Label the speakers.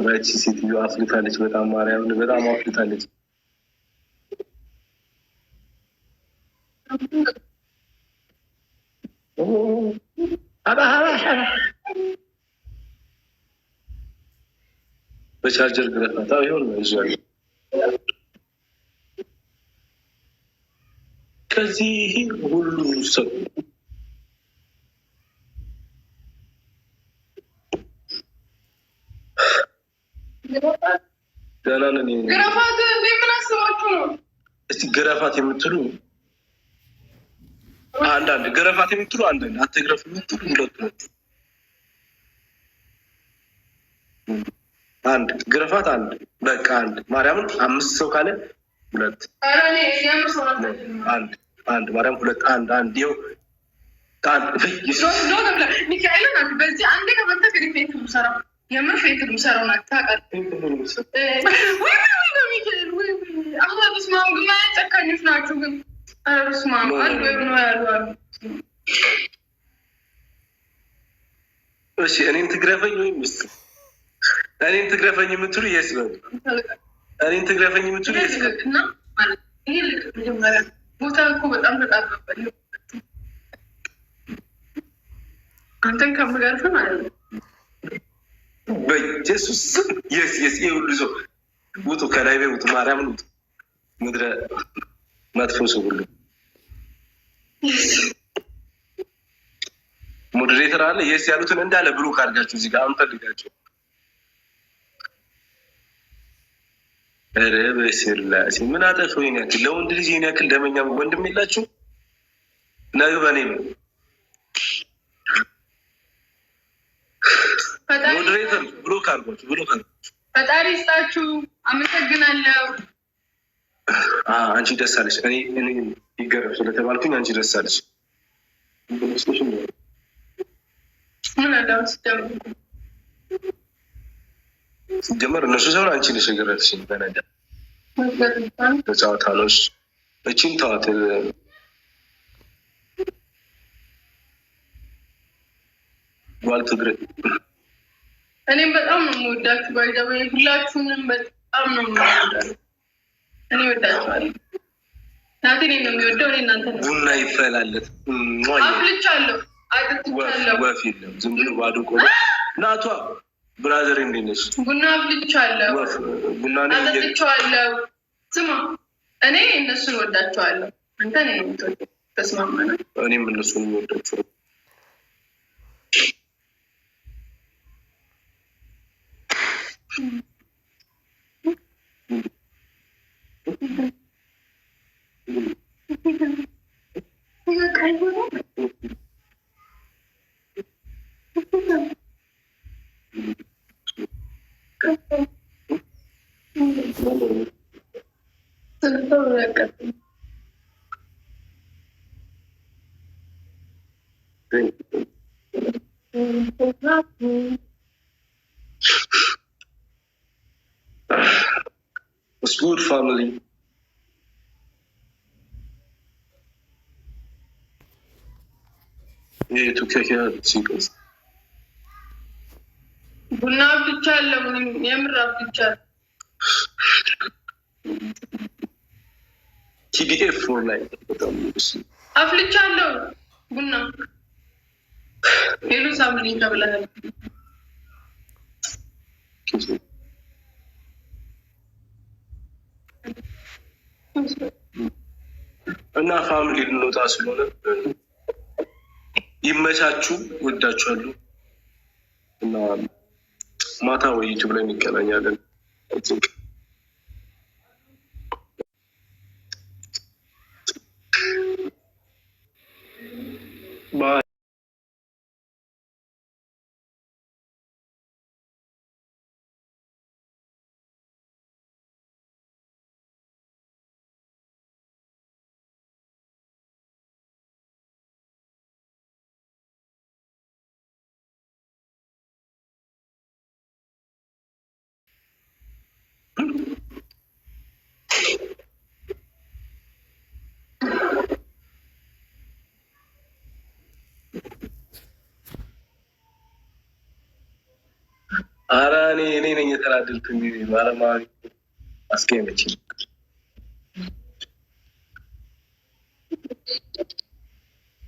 Speaker 1: ረቺ ሴትዮ አፍልታለች። በጣም ማርያምን በጣም አፍልታለች። በቻርጀር ግረፋታ ይሆን ይዟል። ከዚህ ሁሉ ሰው ገና ነን። ግረፋት ምን አስባችሁ ነው? እስቲ ግረፋት የምትሉ አንዳንድ ግረፋት የምትሉ አንዳንድ አትግረፍ የምትሉ ሁለቱ አንድ ግረፋት አንድ በቃ አንድ ማርያምን 5 ሰው ካለ ሁለት አንድ ማርያም ሁለት አንድ ይኸው
Speaker 2: ሚካኤልን በዚህ አንዴ ከመጣ ፌት ሰራ የምር ፌት ሰራው ናታቃል አሁን ስማሙ ግን ጨካኞች ናችሁ። ግን ስማሙ አሉ ነው ያሉ አሉ።
Speaker 1: እሺ እኔን ትግረፈኝ ወይም እኔን ትግረፈኝ የምትሉ የስ በሉ። እኔን ትግረፈኝ የምትሉ የስ
Speaker 2: እና ማለት ይሄ መጀመሪያ ቦታ እኮ በጣም ተጣበበል አንተን ከምገርፍ ማለት ነው።
Speaker 1: በኢየሱስ የስ ይሄ ሁሉ ሰው ውጡ፣ ከላይ ውጡ፣ ማርያምን ውጡ፣ ምድረ መጥፎ ሰው ሁሉ ሞዴሬተር አለ። የስ ያሉትን እንዳለ ብሎክ አድርጋችሁ እዚህ ጋር አንፈልጋቸው። ኧረ በስላሴ ምን አጠፋሁ? ይሄን ያክል ለወንድ ልጅ ይሄን ያክል ደመኛ ወንድም የላችሁ? ነገ በኔ ነው። ሞዴሬተር ብሎክ አድርጓችሁ፣ ብሎክ አድርጓችሁ።
Speaker 2: ፈጣሪ ይስጣችሁ። አመሰግናለሁ።
Speaker 1: አንቺ ደስ አለሽ። እኔ ይገረም ስለተባልኩኝ አንቺ ደስ አለሽ።
Speaker 2: ምን አለው
Speaker 1: ሲጀመር እነሱ ሰውን አንቺ ነሽ የገረምሽኝ። በነዳ በጨዋታ ነው። እቺን ተዋት። ዋል ትግረ
Speaker 2: እኔም በጣም ነው የምወዳችሁ። ባይዘው ሁላችሁንም በጣም ነው የምወዳችሁ። እኔ ወዳችኋለሁ። ናቲ እኔን ነው የሚወደው። እኔ እናንተ ነው።
Speaker 1: ቡና ይፈላለት
Speaker 2: አፍልቻለሁ። አጥጥቻለሁ።
Speaker 1: ወፍ የለም ዝም ብሎ ባዶ ቆሎ ናቷ ብራዘር እንዴት ነሽ?
Speaker 2: ቡና አፍልቻለሁ።
Speaker 1: ቡና
Speaker 2: አጥጥቻለሁ። ስማ እኔ እነሱን ወዳቸዋለሁ። አንተ እኔ ነው የምትወደው። ተስማማናል።
Speaker 1: እኔም እነሱን ወዳቸዋለሁ። It's good, family. Yeah, to take care of the secrets.
Speaker 2: ቡና አፍልቻለሁ። የምር አፍልቻለሁ።
Speaker 1: TBF for like
Speaker 2: አፍልቻለሁ ቡና ሄሉ ሳምሪ ተብለሃል።
Speaker 1: እና ፋሚሊ ልንወጣ ስለሆነ ይመቻችሁ። ወዳችኋለሁ እና ማታ ወይ ዩቲዩብ ላይ እንገናኛለን። ባይ እኔ ነኝ የተናደድኩኝ። ባለማዊ አስቀየመችኝ።